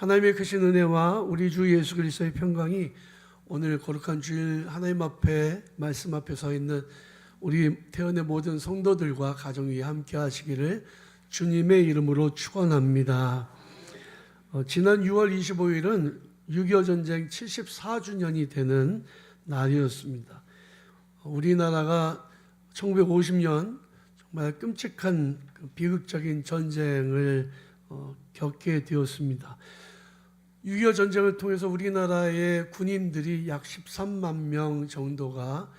하나님의 크신 은혜와 우리 주 예수 그리스도의 평강이 오늘 거룩한 주일 하나님 앞에 말씀 앞에 서 있는 우리 태연의 모든 성도들과 가정 위에 함께 하시기를 주님의 이름으로 축원합니다. 지난 6월 25일은 6.25 전쟁 74주년이 되는 날이었습니다. 우리나라가 1950년 정말 끔찍한 비극적인 전쟁을 겪게 되었습니다. 6.25 전쟁을 통해서 우리나라의 군인들이 약 13만 명 정도가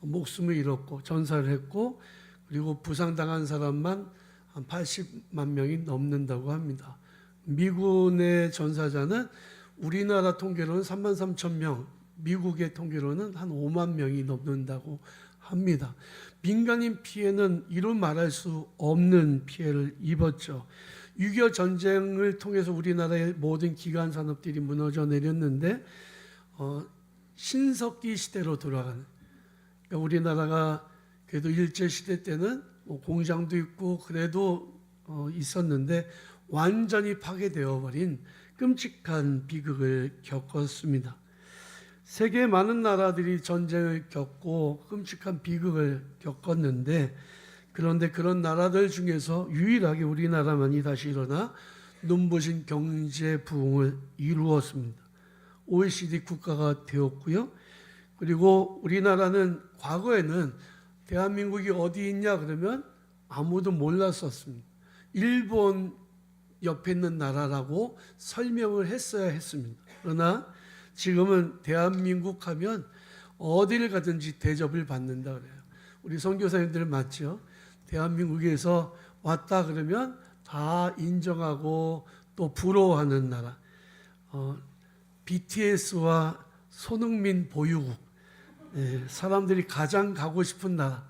목숨을 잃었고 전사를 했고, 그리고 부상당한 사람만 한 80만 명이 넘는다고 합니다. 미군의 전사자는 우리나라 통계로는 3만 3천 명, 미국의 통계로는 한 5만 명이 넘는다고 합니다. 민간인 피해는 이루 말할 수 없는 피해를 입었죠. 6.25 전쟁을 통해서 우리나라의 모든 기간 산업들이 무너져 내렸는데 신석기 시대로 돌아가는, 그러니까 우리나라가 그래도 일제시대 때는 공장도 있고 그래도 있었는데 완전히 파괴되어 버린 끔찍한 비극을 겪었습니다. 세계의 많은 나라들이 전쟁을 겪고 끔찍한 비극을 겪었는데, 그런데 그런 나라들 중에서 유일하게 우리나라만이 다시 일어나 눈부신 경제 부흥을 이루었습니다. OECD 국가가 되었고요. 그리고 우리나라는 과거에는 대한민국이 어디 있냐 그러면 아무도 몰랐었습니다. 일본 옆에 있는 나라라고 설명을 했어야 했습니다. 그러나 지금은 대한민국 하면 어디를 가든지 대접을 받는다 그래요. 우리 선교사님들 맞죠? 대한민국에서 왔다 그러면 다 인정하고 또 부러워하는 나라. BTS와 손흥민 보유국, 사람들이 가장 가고 싶은 나라,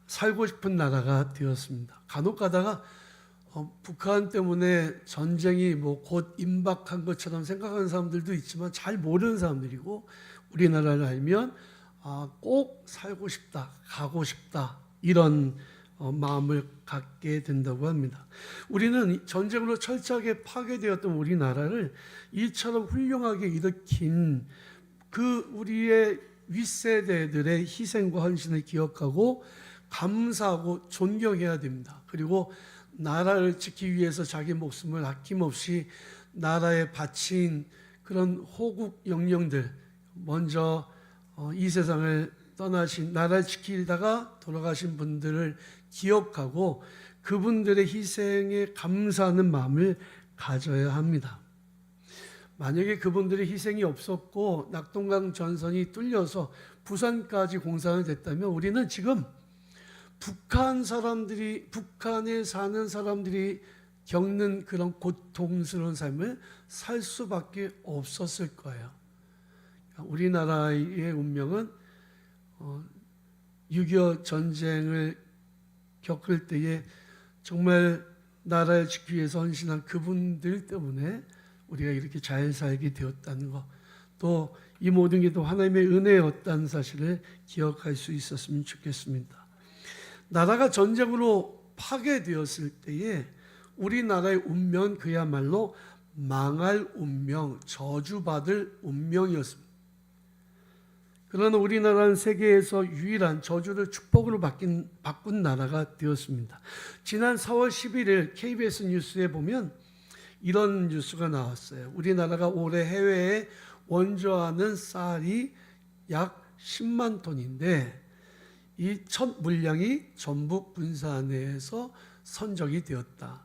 살고 싶은 나라가 되었습니다. 간혹 가다가 북한 때문에 전쟁이 곧 임박한 것처럼 생각하는 사람들도 있지만 잘 모르는 사람들이고, 우리나라를 알면 꼭 살고 싶다, 가고 싶다, 이런 마음을 갖게 된다고 합니다. 우리는 전쟁으로 철저하게 파괴되었던 우리나라를 이처럼 훌륭하게 일으킨 그 우리의 윗세대들의 희생과 헌신을 기억하고 감사하고 존경해야 됩니다. 그리고 나라를 지키기 위해서 자기 목숨을 아낌없이 나라에 바친 그런 호국 영령들, 먼저 이 세상을 떠나신, 나라를 지키다가 돌아가신 분들을 기억하고 그분들의 희생에 감사하는 마음을 가져야 합니다. 만약에 그분들의 희생이 없었고 낙동강 전선이 뚫려서 부산까지 공사가 됐다면 우리는 지금 북한에 사는 사람들이 겪는 그런 고통스러운 삶을 살 수밖에 없었을 거예요. 우리나라의 운명은 6.25 전쟁을 겪을 때에 정말 나라를 지키기 위해서 헌신한 그분들 때문에 우리가 이렇게 잘 살게 되었다는 것, 또 이 모든 게 또 하나님의 은혜였다는 사실을 기억할 수 있었으면 좋겠습니다. 나라가 전쟁으로 파괴되었을 때에 우리나라의 운명은 그야말로 망할 운명, 저주받을 운명이었습니다. 그러나 우리나라는 세계에서 유일한 저주를 축복으로 바꾼 나라가 되었습니다. 지난 4월 11일 KBS 뉴스에 보면 이런 뉴스가 나왔어요. 우리나라가 올해 해외에 원조하는 쌀이 약 10만 톤인데 이 첫 물량이 전북 군산에서 선적이 되었다.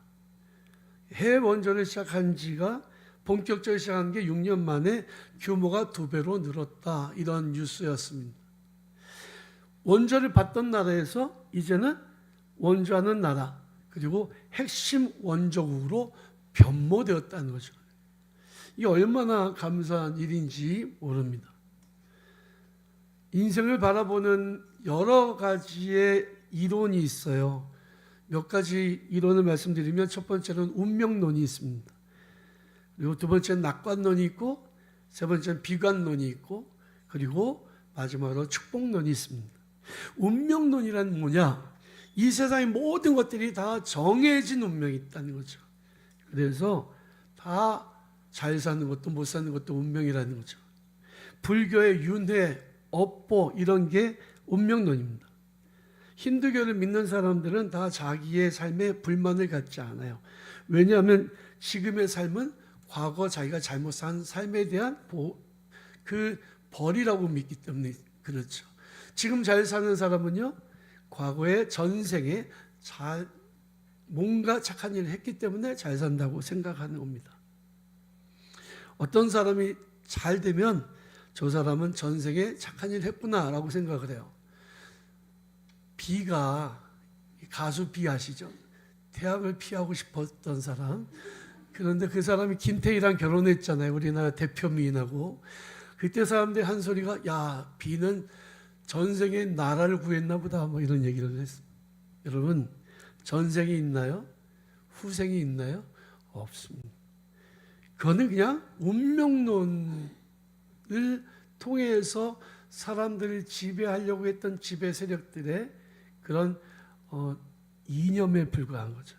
해외 원조를 시작한 지가 본격적으로 시작한 게 6년 만에 규모가 2배로 늘었다. 이런 뉴스였습니다. 원조를 받던 나라에서 이제는 원조하는 나라, 그리고 핵심 원조국으로 변모되었다는 거죠. 이게 얼마나 감사한 일인지 모릅니다. 인생을 바라보는 여러 가지의 이론이 있어요. 몇 가지 이론을 말씀드리면, 첫 번째는 운명론이 있습니다. 그리고 두 번째는 낙관론이 있고, 세 번째는 비관론이 있고, 그리고 마지막으로 축복론이 있습니다. 운명론이란 뭐냐? 이 세상의 모든 것들이 다 정해진 운명이 있다는 거죠. 그래서 다 잘 사는 것도 못 사는 것도 운명이라는 거죠. 불교의 윤회, 업보 이런 게 운명론입니다. 힌두교를 믿는 사람들은 다 자기의 삶에 불만을 갖지 않아요. 왜냐하면 지금의 삶은 과거 자기가 잘못 산 삶에 대한 그 벌이라고 믿기 때문에 그렇죠. 지금 잘 사는 사람은요, 과거의 전생에 뭔가 착한 일을 했기 때문에 잘 산다고 생각하는 겁니다. 어떤 사람이 잘 되면 저 사람은 전생에 착한 일을 했구나라고 생각을 해요. 비가, 가수 비 아시죠? 대학을 피하고 싶었던 사람. 그런데 그 사람이 김태희랑 결혼했잖아요. 우리나라 대표 미인하고. 그때 사람들이 한 소리가, 야, 비는 전생에 나라를 구했나 보다, 뭐 이런 얘기를 했습니다. 여러분, 전생이 있나요? 후생이 있나요? 없습니다. 그거는 그냥 운명론을 통해서 사람들을 지배하려고 했던 지배 세력들의 그런 이념에 불과한 거죠.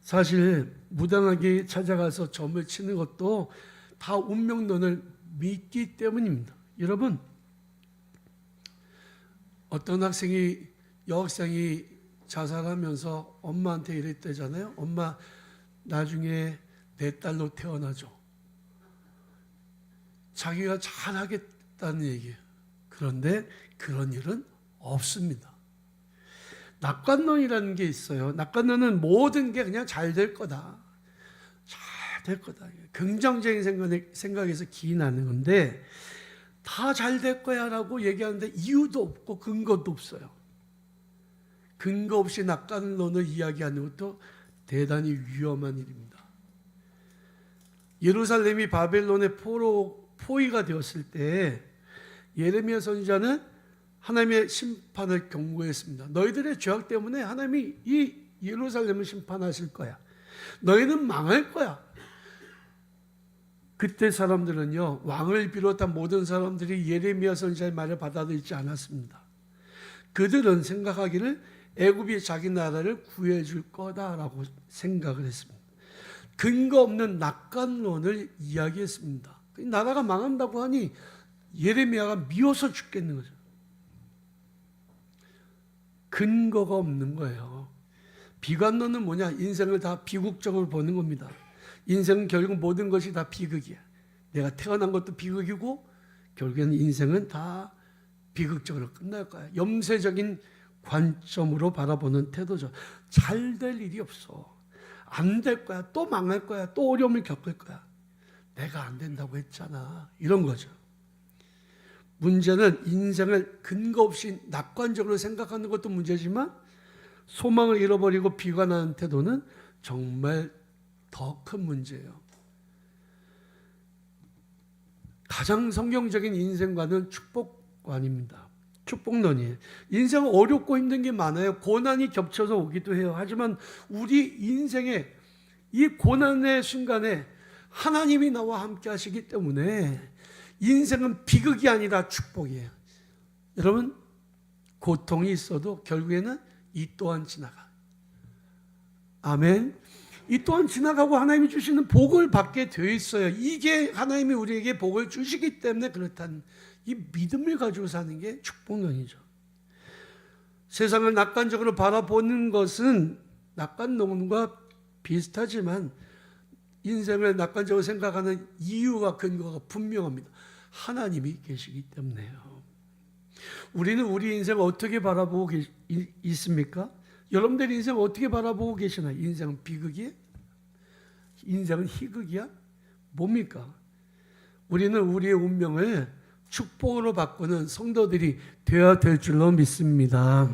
사실 무당에게 찾아가서 점을 치는 것도 다 운명론을 믿기 때문입니다. 여러분, 어떤 여학생이 자살하면서 엄마한테 이랬대잖아요. 엄마, 나중에 내 딸로 태어나줘. 자기가 잘하겠다는 얘기예요. 그런데 그런 일은 없습니다. 낙관론이라는 게 있어요. 낙관론은 모든 게 그냥 잘 될 거다. 잘 될 거다. 긍정적인 생각에서 기인하는 건데 다 잘 될 거야 라고 얘기하는데 이유도 없고 근거도 없어요. 근거 없이 낙관론을 이야기하는 것도 대단히 위험한 일입니다. 예루살렘이 바벨론의 포위가 되었을 때 예레미야 선지자는 하나님의 심판을 경고했습니다. 너희들의 죄악 때문에 하나님이 이 예루살렘을 심판하실 거야. 너희는 망할 거야. 그때 사람들은요, 왕을 비롯한 모든 사람들이 예레미야 선지자의 말을 받아들이지 않았습니다. 그들은 생각하기를 애굽이 자기 나라를 구해줄 거다라고 생각을 했습니다. 근거 없는 낙관론을 이야기했습니다. 나라가 망한다고 하니 예레미야가 미워서 죽겠는 거죠. 근거가 없는 거예요. 비관론은 뭐냐? 인생을 다 비극적으로 보는 겁니다. 인생은 결국 모든 것이 다 비극이야. 내가 태어난 것도 비극이고 결국에는 인생은 다 비극적으로 끝날 거야. 염세적인 관점으로 바라보는 태도죠. 잘 될 일이 없어. 안 될 거야. 또 망할 거야. 또 어려움을 겪을 거야. 내가 안 된다고 했잖아. 이런 거죠. 문제는 인생을 근거 없이 낙관적으로 생각하는 것도 문제지만 소망을 잃어버리고 비관하는 태도는 정말 더 큰 문제예요. 가장 성경적인 인생관은 축복관입니다. 축복론이에요. 인생은 어렵고 힘든 게 많아요. 고난이 겹쳐서 오기도 해요. 하지만 우리 인생의 이 고난의 순간에 하나님이 나와 함께 하시기 때문에 인생은 비극이 아니라 축복이에요. 여러분, 고통이 있어도 결국에는 이 또한 지나가. 아멘. 이 또한 지나가고 하나님이 주시는 복을 받게 되어 있어요. 이게 하나님이 우리에게 복을 주시기 때문에 그렇다는 이 믿음을 가지고 사는 게 축복론이죠. 세상을 낙관적으로 바라보는 것은 낙관론과 비슷하지만 인생을 낙관적으로 생각하는 이유와 근거가 분명합니다. 하나님이 계시기 때문에요. 우리는 우리 인생을 어떻게 바라보고 있습니까? 여러분들 인생 어떻게 바라보고 계시나요? 인생은 비극이에요? 인생은 희극이야? 뭡니까? 우리는 우리의 운명을 축복으로 바꾸는 성도들이 되어야 될 줄로 믿습니다.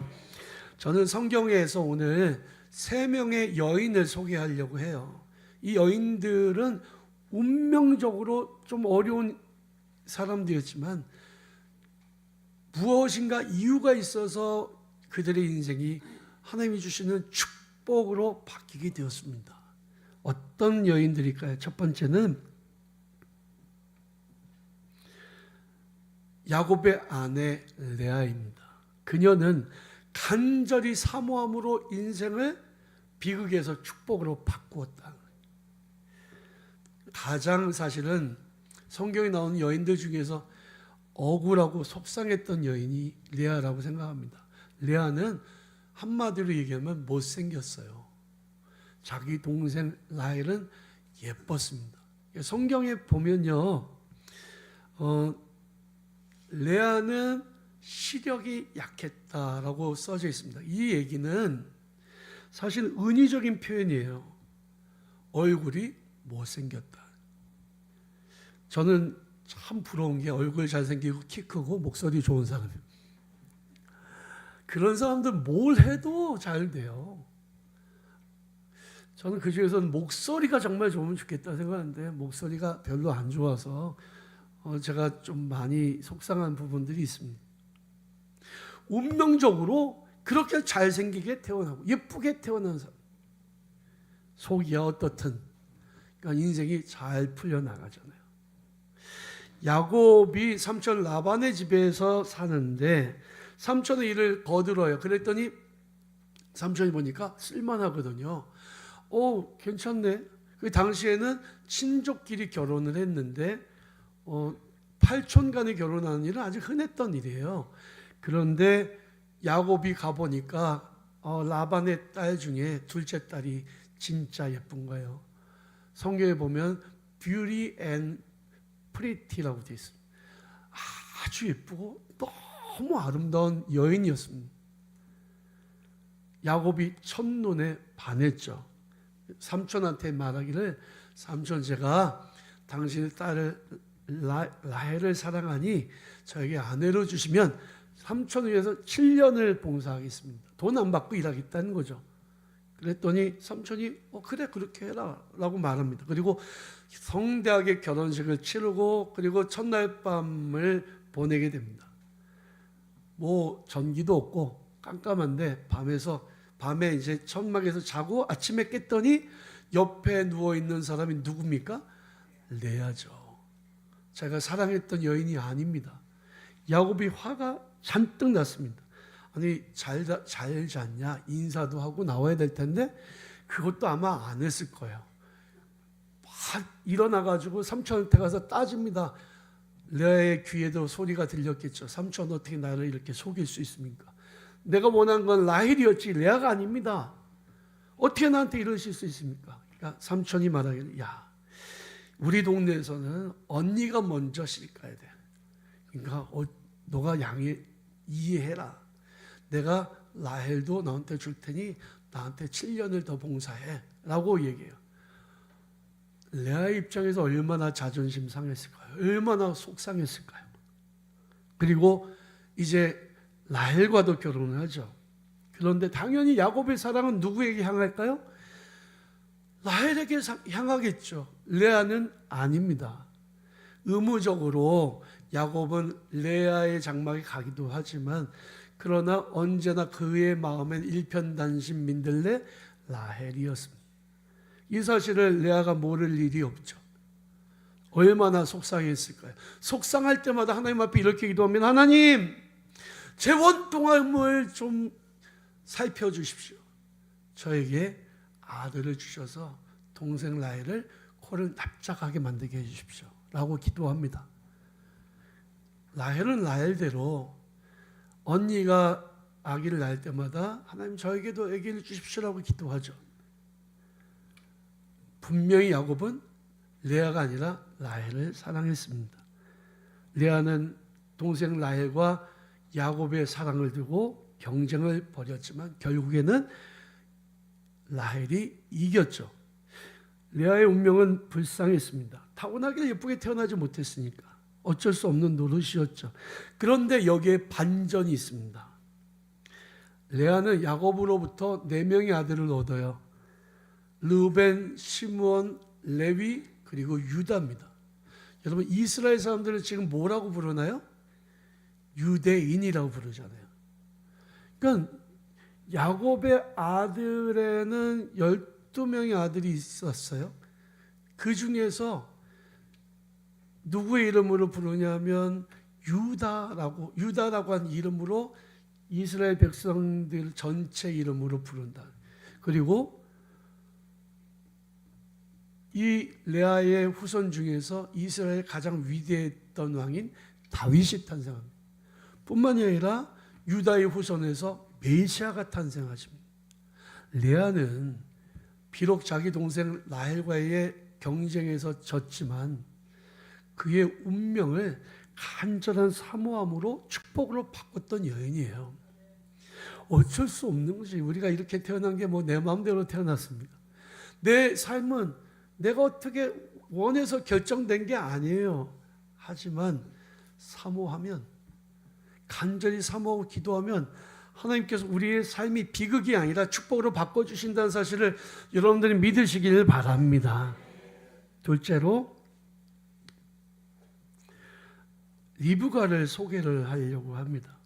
저는 성경에서 오늘 3명의 여인을 소개하려고 해요. 이 여인들은 운명적으로 좀 어려운 사람들이었지만 무엇인가 이유가 있어서 그들의 인생이 하나님이 주시는 축복으로 바뀌게 되었습니다. 어떤 여인들일까요? 첫 번째는 야곱의 아내 레아입니다. 그녀는 간절히 사모함으로 인생을 비극에서 축복으로 바꾸었다. 가장 사실은 성경에 나오는 여인들 중에서 억울하고 속상했던 여인이 레아라고 생각합니다. 레아는 한마디로 얘기하면 못생겼어요. 자기 동생 라헬은 예뻤습니다. 성경에 보면요, 레아는 시력이 약했다라고 써져 있습니다. 이 얘기는 사실 은유적인 표현이에요. 얼굴이 못생겼다. 저는 참 부러운 게 얼굴 잘생기고 키 크고 목소리 좋은 사람이에요. 그런 사람들 뭘 해도 잘 돼요. 저는 그 중에서는 목소리가 정말 좋으면 좋겠다 생각하는데 목소리가 별로 안 좋아서 제가 좀 많이 속상한 부분들이 있습니다. 운명적으로 그렇게 잘생기게 태어나고 예쁘게 태어난 사람, 속이야 어떻든 그러니까 인생이 잘 풀려나가잖아요. 야곱이 삼촌 라반의 집에서 사는데 삼촌의 일을 거들어요. 그랬더니 삼촌이 보니까 쓸만하거든요. 괜찮네. 그 당시에는 친족끼리 결혼을 했는데 팔촌 간에 결혼하는 일은 아주 흔했던 일이에요. 그런데 야곱이 가보니까 라반의 딸 중에 둘째 딸이 진짜 예쁜 거예요. 성경에 보면 beauty and pretty라고 되어 있습니다. 아주 예쁘고 너무 아름다운 여인이었습니다. 야곱이 첫눈에 반했죠. 삼촌한테 말하기를 삼촌 제가 당신의 딸을 라헬을 사랑하니 저에게 아내로 주시면 삼촌을 위해서 7년을 봉사하겠습니다. 돈 안 받고 일하겠다는 거죠. 그랬더니 삼촌이 그래 그렇게 해라 라고 말합니다. 그리고 성대하게 결혼식을 치르고 그리고 첫날 밤을 보내게 됩니다. 뭐 전기도 없고 깜깜한데 밤에 이제 천막에서 자고 아침에 깼더니 옆에 누워있는 사람이 누굽니까? 레아죠. 제가 사랑했던 여인이 아닙니다. 야곱이 화가 잔뜩 났습니다. 아니 잘 잤냐 인사도 하고 나와야 될 텐데 그것도 아마 안 했을 거예요. 일어나가지고 삼촌한테 가서 따집니다. 레아의 귀에도 소리가 들렸겠죠. 삼촌 어떻게 나를 이렇게 속일 수 있습니까? 내가 원한 건 라헬이었지 레아가 아닙니다. 어떻게 나한테 이러실 수 있습니까? 그러니까 삼촌이 말하기를 야 우리 동네에서는 언니가 먼저 시집가야 돼. 그러니까 너가 이해해라. 내가 라헬도 너한테 줄 테니 나한테 7년을 더 봉사해 라고 얘기해요. 레아의 입장에서 얼마나 자존심 상했을까요? 얼마나 속상했을까요? 그리고 이제 라헬과도 결혼을 하죠. 그런데 당연히 야곱의 사랑은 누구에게 향할까요? 라헬에게 향하겠죠. 레아는 아닙니다. 의무적으로 야곱은 레아의 장막에 가기도 하지만 그러나 언제나 그의 마음엔 일편단심 민들레 라헬이었습니다. 이 사실을 레아가 모를 일이 없죠. 얼마나 속상했을까요? 속상할 때마다 하나님 앞에 이렇게 기도하면 하나님 제 원통함을 좀 살펴주십시오. 저에게 아들을 주셔서 동생 라헬을 코를 납작하게 만들게 해주십시오 라고 기도합니다. 라헬은 라헬대로 언니가 아기를 낳을 때마다 하나님 저에게도 아기를 주십시오라고 기도하죠. 분명히 야곱은 레아가 아니라 라헬을 사랑했습니다. 레아는 동생 라헬과 야곱의 사랑을 두고 경쟁을 벌였지만 결국에는 라헬이 이겼죠. 레아의 운명은 불쌍했습니다. 타고나기를 예쁘게 태어나지 못했으니까 어쩔 수 없는 노릇이었죠. 그런데 여기에 반전이 있습니다. 레아는 야곱으로부터 4명의 아들을 얻어요. 르벤, 시므온, 레위 그리고 유다입니다. 여러분 이스라엘 사람들을 지금 뭐라고 부르나요? 유대인이라고 부르잖아요. 그러니까 야곱의 아들에는 12명의 아들이 있었어요. 그 중에서 누구의 이름으로 부르냐면 유다라고 한 이름으로 이스라엘 백성들 전체 이름으로 부른다. 그리고 이 레아의 후손 중에서 이스라엘 가장 위대했던 왕인 다윗이 탄생합니다. 뿐만이 아니라 유다의 후손에서 메시아가 탄생하십니다. 레아는 비록 자기 동생 라헬과의 경쟁에서 졌지만 그의 운명을 간절한 사모함으로 축복으로 바꿨던 여인이에요. 어쩔 수 없는 것이, 우리가 이렇게 태어난 게 뭐 내 마음대로 태어났습니까? 내 삶은 내가 어떻게 원해서 결정된 게 아니에요. 하지만 사모하면, 간절히 사모하고 기도하면 하나님께서 우리의 삶이 비극이 아니라 축복으로 바꿔주신다는 사실을 여러분들이 믿으시길 바랍니다. 둘째로 리브가를 소개를 하려고 합니다.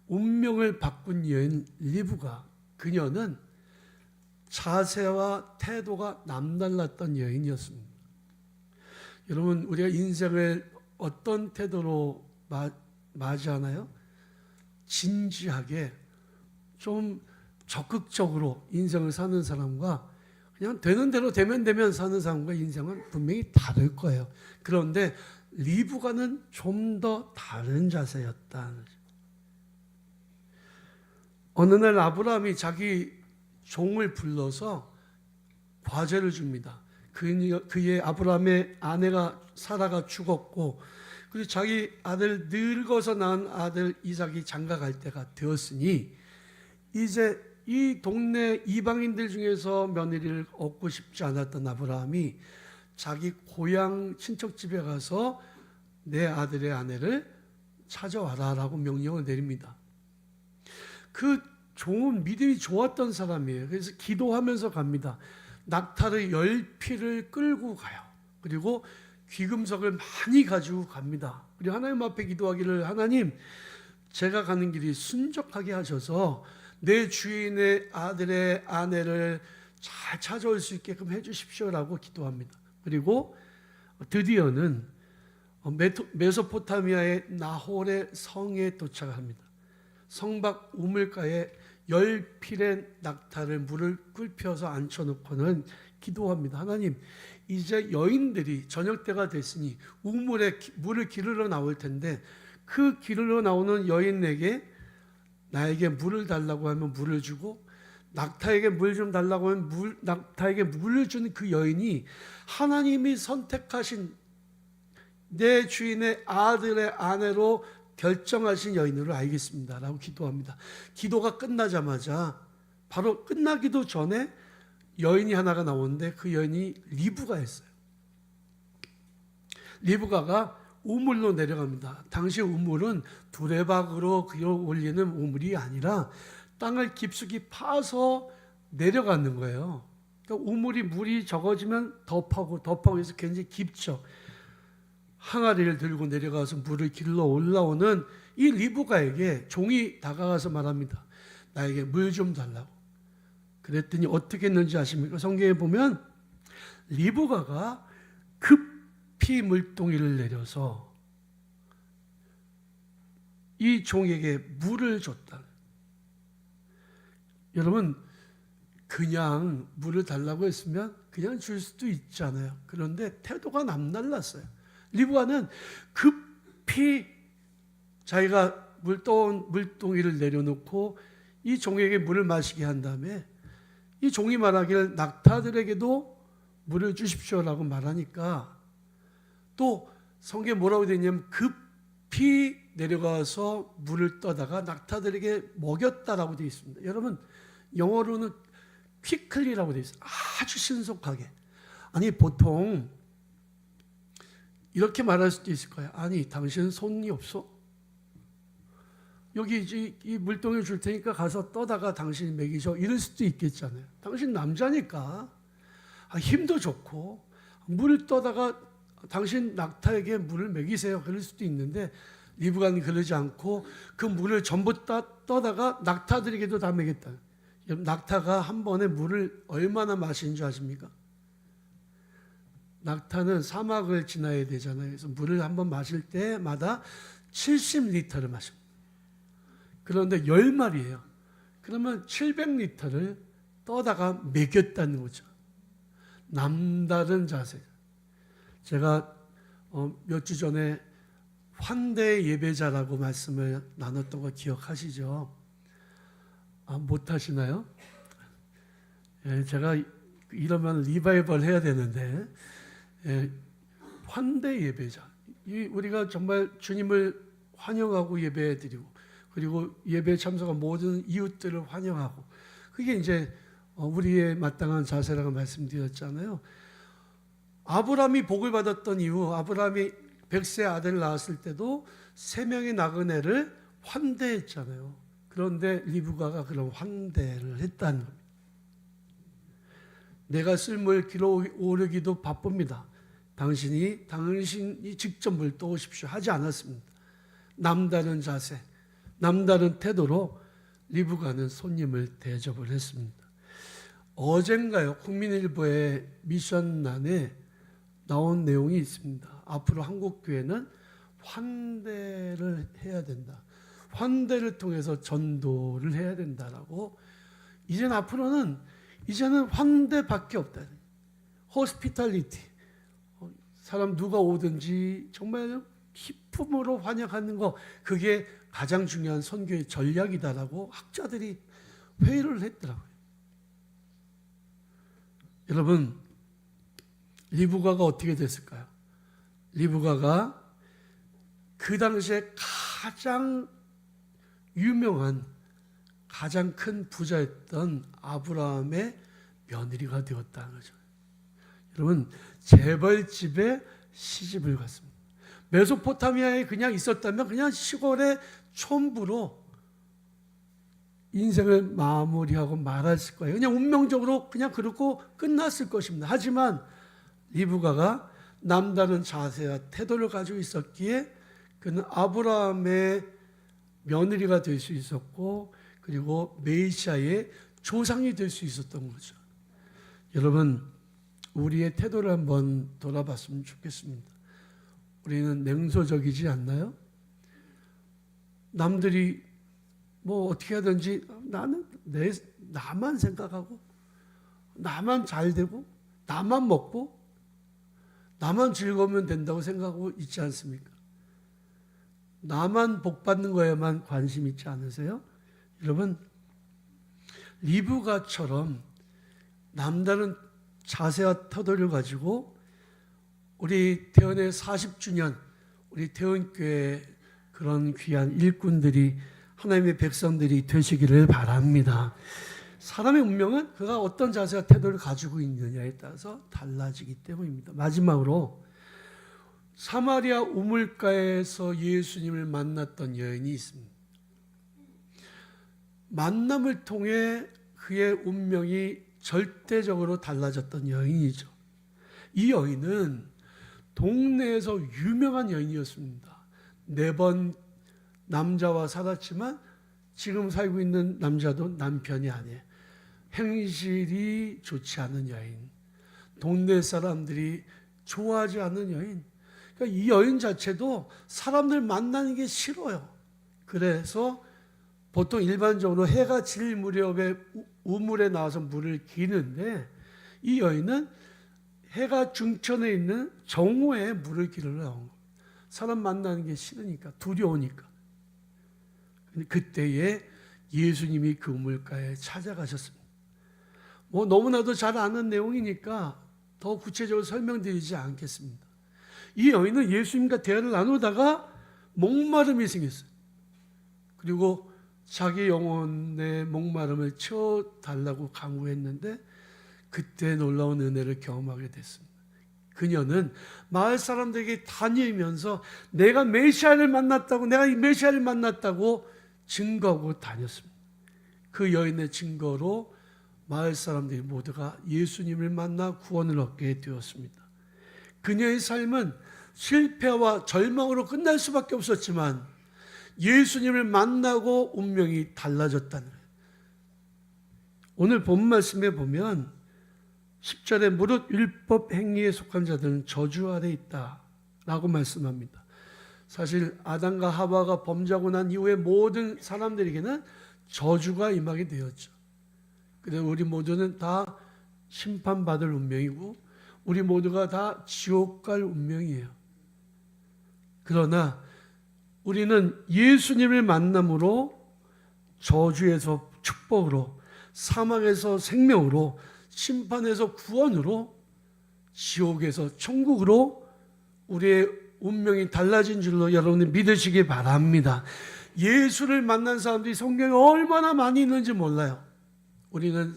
운명을 바꾼 여인 리브가, 그녀는 자세와 태도가 남달랐던 여인이었습니다. 여러분, 우리가 인생을 어떤 태도로 맞이하나요? 진지하게 좀 적극적으로 인생을 사는 사람과 그냥 되는 대로 되면 사는 사람과 인생은 분명히 다를 거예요. 그런데 리브가는 좀 더 다른 자세였다. 어느 날 아브라함이 자기 종을 불러서 과제를 줍니다. 그의 아브라함의 아내가 사라가 죽었고, 그리고 자기 아들, 늙어서 낳은 아들 이삭이 장가 갈 때가 되었으니 이제 이 동네 이방인들 중에서 며느리를 얻고 싶지 않았던 아브라함이 자기 고향 친척 집에 가서 내 아들의 아내를 찾아와라라고 명령을 내립니다. 그 종은 믿음이 좋았던 사람이에요. 그래서 기도하면서 갑니다. 낙타를 10피를 끌고 가요. 그리고 귀금속을 많이 가지고 갑니다. 그리고 하나님 앞에 기도하기를, 하나님, 제가 가는 길이 순적하게 하셔서 내 주인의 아들의 아내를 잘 찾아올 수 있게끔 해주십시오라고 기도합니다. 그리고 드디어는 메소포타미아의 나홀의 성에 도착합니다. 성 밖 우물가에 10필의 낙타를 물을 끓여서 앉혀놓고는 기도합니다. 하나님, 이제 여인들이 저녁 때가 됐으니 우물에 물을 기르러 나올 텐데 그 기르러 나오는 여인에게 나에게 물을 달라고 하면 물을 주고, 낙타에게 물 좀 달라고 하면 낙타에게 물을 주는 그 여인이 하나님이 선택하신 내 주인의 아들의 아내로 결정하신 여인으로 알겠습니다 라고 기도합니다. 기도가 끝나자마자, 바로 끝나기도 전에 여인이 하나가 나오는데 그 여인이 리브가였어요. 리브가가 우물로 내려갑니다. 당시 우물은 두레박으로 그어 올리는 우물이 아니라 땅을 깊숙이 파서 내려가는 거예요. 그러니까 우물이 물이 적어지면 더 파고 해서 굉장히 깊죠. 항아리를 들고 내려가서 물을 길러 올라오는 이 리브가에게 종이 다가가서 말합니다. 나에게 물 좀 달라고. 그랬더니 어떻게 했는지 아십니까? 성경에 보면 리브가가 급히 물동이를 내려서 이 종에게 물을 줬다. 여러분, 그냥 물을 달라고 했으면 그냥 줄 수도 있잖아요. 그런데 태도가 남달랐어요. 리브가는 급히 자기가 물동이를 내려놓고 이 종에게 물을 마시게 한 다음에 이 종이 말하기를 낙타들에게도 물을 주십시오라고 말하니까, 또 성경에 뭐라고 되어 있냐면 급히 내려가서 물을 떠다가 낙타들에게 먹였다라고 되어 있습니다. 여러분, 영어로는 quickly라고 되어 있어요. 아주 신속하게. 아니, 보통 이렇게 말할 수도 있을 거예요. 아니, 당신은 손이 없어? 여기 이 물동을 줄 테니까 가서 떠다가 당신이 먹이셔. 이럴 수도 있겠잖아요. 당신 남자니까 힘도 좋고 물을 떠다가 당신 낙타에게 물을 먹이세요. 그럴 수도 있는데 리브가는 그러지 않고 그 물을 전부 떠다가 낙타들에게도 다 먹였다. 낙타가 한 번에 물을 얼마나 마시는 줄 아십니까? 낙타는 사막을 지나야 되잖아요. 그래서 물을 한 번 마실 때마다 70리터를 마십니다. 그런데 남다른 자세. 제가 몇 주 전에 환대 예배자라고 말씀을 나눴던 거 기억하시죠? 못 하시나요? 예, 제가 이러면 리바이벌 해야 되는데, 예, 환대 예배자. 우리가 정말 주님을 환영하고 예배드리고, 그리고 예배에 참석한 모든 이웃들을 환영하고, 그게 이제 우리의 마땅한 자세라고 말씀드렸잖아요. 아브라함이 복을 받았던 이후, 아브라함이 100세 아들을 낳았을 때도 3명의 나그네를 환대했잖아요. 그런데 리브가가 그런 환대를 했다는 겁니다. 내가 쓸물 길어 오르기도 바쁩니다. 당신이 직접 물 떠오십시오 하지 않았습니다. 남다른 자세, 남다른 태도로 리브가는 손님을 대접을 했습니다. 어젠가요, 국민일보의 미션란에 나온 내용이 있습니다. 앞으로 한국교회는 환대를 해야 된다. 환대를 통해서 전도를 해야 된다라고. 이제는 환대밖에 없다. 호스피탈리티. 사람 누가 오든지 정말 기쁨으로 환영하는 거, 그게 가장 중요한 선교의 전략이다라고 학자들이 회의를 했더라고요. 여러분, 리브가가 어떻게 됐을까요? 리브가가 그 당시에 가장 유명한, 가장 큰 부자였던 아브라함의 며느리가 되었다는 거죠. 여러분, 재벌집에 시집을 갔습니다. 메소포타미아에 그냥 있었다면 그냥 시골의 촌부로 인생을 마무리하고 말았을 거예요. 그냥 운명적으로 그냥 그렇고 끝났을 것입니다. 하지만 리브가가 남다른 자세와 태도를 가지고 있었기에 그는 아브라함의 며느리가 될 수 있었고, 그리고 메시아의 조상이 될 수 있었던 거죠. 여러분, 우리의 태도를 한번 돌아봤으면 좋겠습니다. 우리는 냉소적이지 않나요? 남들이 뭐 어떻게 하든지 나만 생각하고, 나만 잘 되고, 나만 먹고, 나만 즐거우면 된다고 생각하고 있지 않습니까? 나만 복 받는 거에만 관심 있지 않으세요? 여러분, 리브가처럼 남다른 자세와 태도를 가지고 우리 태원의 40주년, 우리 태원교회 그런 귀한 일꾼들이, 하나님의 백성들이 되시기를 바랍니다. 사람의 운명은 그가 어떤 자세와 태도를 가지고 있느냐에 따라서 달라지기 때문입니다. 마지막으로 사마리아 우물가에서 예수님을 만났던 여인이 있습니다. 만남을 통해 그의 운명이 절대적으로 달라졌던 여인이죠. 이 여인은 동네에서 유명한 여인이었습니다. 4번 남자와 살았지만 지금 살고 있는 남자도 남편이 아니에요. 행실이 좋지 않은 여인, 동네 사람들이 좋아하지 않는 여인. 그러니까 이 여인 자체도 사람들 만나는 게 싫어요. 그래서 보통 일반적으로 해가 질 무렵에 우물에 나와서 물을 기는데, 이 여인은 해가 중천에 있는 정오에 물을 기르러 나온 거예요. 사람 만나는 게 싫으니까, 두려우니까. 그때에 예수님이 그 우물가에 찾아가셨습니다. 뭐 너무나도 잘 아는 내용이니까 더 구체적으로 설명드리지 않겠습니다. 이 여인은 예수님과 대화를 나누다가 목마름이 생겼어요. 그리고 자기 영혼의 목마름을 채워달라고 강구했는데, 그때 놀라운 은혜를 경험하게 됐습니다. 그녀는 마을 사람들에게 다니면서 내가 메시아를 만났다고 증거하고 다녔습니다. 그 여인의 증거로 마을 사람들이 모두가 예수님을 만나 구원을 얻게 되었습니다. 그녀의 삶은 실패와 절망으로 끝날 수밖에 없었지만 예수님을 만나고 운명이 달라졌다는 거예요. 오늘 본 말씀에 보면 10절에 무릇 율법 행위에 속한 자들은 저주 아래 있다라고 말씀합니다. 사실 아담과 하와가 범죄하고 난 이후에 모든 사람들에게는 저주가 임하게 되었죠. 그래서 우리 모두는 다 심판받을 운명이고 우리 모두가 다 지옥 갈 운명이에요. 그러나 우리는 예수님을 만남으로 저주에서 축복으로, 사망에서 생명으로, 심판에서 구원으로, 지옥에서 천국으로 우리의 운명이 달라진 줄로 여러분이 믿으시기 바랍니다. 예수를 만난 사람들이 성경에 얼마나 많이 있는지 몰라요. 우리는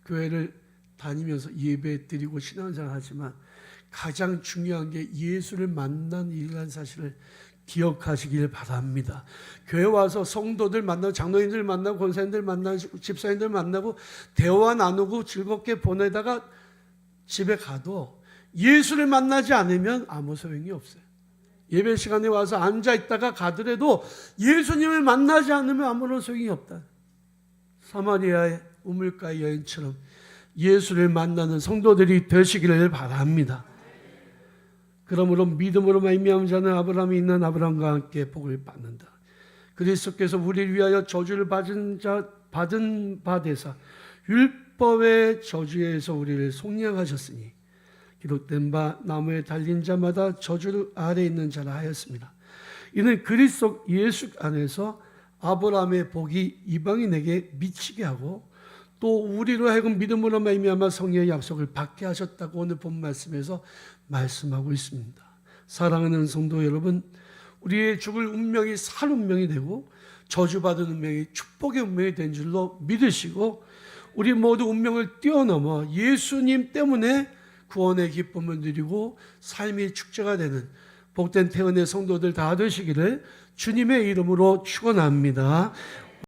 교회를 다니면서 예배 드리고 신앙생활 하지만 가장 중요한 게 예수를 만난 일이라는 사실을 기억하시길 바랍니다. 교회 와서 성도들 만나고 장로님들 만나고 권사님들 만나고 집사님들 만나고 대화 나누고 즐겁게 보내다가 집에 가도 예수를 만나지 않으면 아무 소용이 없어요. 예배 시간에 와서 앉아 있다가 가더라도 예수님을 만나지 않으면 아무런 소용이 없다. 사마리아의 우물가의 여인처럼 예수를 만나는 성도들이 되시기를 바랍니다. 그러므로 믿음으로 말미암은 자는 아브라함이 있는 아브라함과 함께 복을 받는다. 그리스도께서 우리를 위하여 저주를 받은 바 되사 율법의 저주에서 우리를 속량하셨으니 기록된 바 나무에 달린 자마다 저주 아래 있는 자라 하였습니다. 이는 그리스도 예수 안에서 아브라함의 복이 이방인에게 미치게 하고 또 우리로 하여금 믿음으로 말미암아 성령의 약속을 받게 하셨다고 오늘 본 말씀에서 말씀하고 있습니다. 사랑하는 성도 여러분, 우리의 죽을 운명이 살 운명이 되고 저주받은 운명이 축복의 운명이 된 줄로 믿으시고 우리 모두 운명을 뛰어넘어 예수님 때문에 구원의 기쁨을 누리고 삶의 축제가 되는 복된 태연의 성도들 다 되시기를 주님의 이름으로 축원합니다.